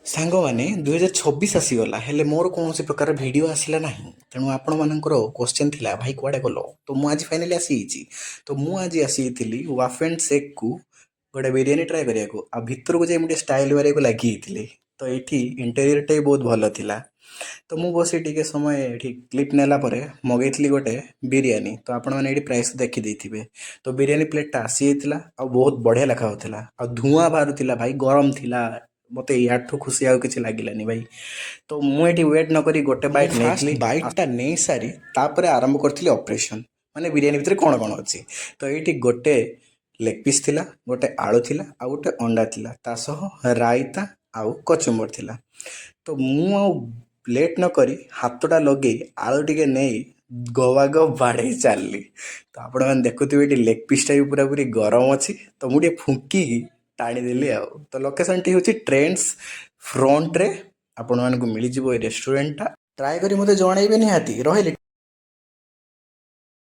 ସାଙ୍ଗମାନେ 2026 ଆସିଗଲା ହେଲେ ମୋର କୌଣସି ପ୍ରକାର ଭିଡ଼ିଓ ଆସିଲା ନାହିଁ। ତେଣୁ ଆପଣମାନଙ୍କର କ୍ୱେଶ୍ଚନ୍ ଥିଲା ଭାଇ କୁଆଡ଼େ ଗଲ? ତ ମୁଁ ଆଜି ଫାଇନାଲି ଆସିଯାଇଛି। ତ ମୁଁ ଆଜି ଆସିଥିଲି ୱାଫ୍ ଆଣ୍ଡ ସେକ୍କୁ ଗୋଟେ ବିରିୟାନୀ ଟ୍ରାଏ କରିବାକୁ। ଆଉ ଭିତରକୁ ଯାଇ ମୁଁ ଟିକେ ଷ୍ଟାଇଲ୍ ମାରିବାକୁ ଲାଗିଯାଇଥିଲି। ତ ଏଇଠି ଇଣ୍ଟେରିୟରଟା ବି ବହୁତ ଭଲ ଥିଲା। ତ ମୁଁ ବସି ଟିକେ ସମୟ ଏଠି କ୍ଲିପ୍ ନେଲା ପରେ ମଗେଇଥିଲି ଗୋଟେ ବିରିୟାନୀ। ତ ଆପଣମାନେ ଏଇଠି ପ୍ରାଇସ୍ ଦେଖିଦେଇଥିବେ। ତ ବିରିୟାନୀ ପ୍ଲେଟ୍ଟା ଆସିଯାଇଥିଲା ଆଉ ବହୁତ ବଢ଼ିଆ ଲେଖାହେଉଥିଲା ଆଉ ଧୂଆଁ ବାହାରୁଥିଲା ଭାଇ, ଗରମ ଥିଲା। ମୋତେ ୟାଠୁ ଖୁସି ଆଉ କିଛି ଲାଗିଲାନି ଭାଇ। ତ ମୁଁ ଏଠି ୱେଟ୍ ନକରି ଗୋଟେ ବାଇଟ୍ ନେଇଥିଲି। ବାଇଟ୍ଟା ନେଇସାରି ତାପରେ ଆରମ୍ଭ କରିଥିଲି ଅପରେସନ୍, ମାନେ ବିରିୟାନୀ ଭିତରେ କ'ଣ କ'ଣ ଅଛି। ତ ଏଇଠି ଗୋଟେ ଲେଗ୍ ପିସ୍ ଥିଲା, ଗୋଟେ ଆଳୁ ଥିଲା ଆଉ ଗୋଟେ ଅଣ୍ଡା ଥିଲା, ତା ସହ ରାଇତା ଆଉ କଚୁମ୍ବର ଥିଲା। ତ ମୁଁ ଆଉ ଲେଟ୍ ନକରି ହାତଟା ଲଗେଇ ଆଳୁ ଟିକେ ନେଇ ଗବାଗ ବାଡ଼େଇ ଚାଲିଲି। ତ ଆପଣମାନେ ଦେଖୁଥିବେ ଏଠି ଲେଗ୍ ପିସ୍ଟା ବି ପୁରାପୁରି ଗରମ ଅଛି। ତ ମୁଁ ଟିକେ ଫୁଙ୍କିକି ଟାଣିଦେଲି ଆଉ। ତ ଲୋକେସନ୍ଟି ହେଉଛି ଟ୍ରେଣ୍ଡସ୍ ଫ୍ରଣ୍ଟରେ। ଆପଣମାନଙ୍କୁ ମିଳିଯିବ ଏ ରେଷ୍ଟୁରାଣ୍ଟଟା। ଟ୍ରାଏ କରି ମୋତେ ଜଣାଇବେ ନିହାତି। ରହିଲି।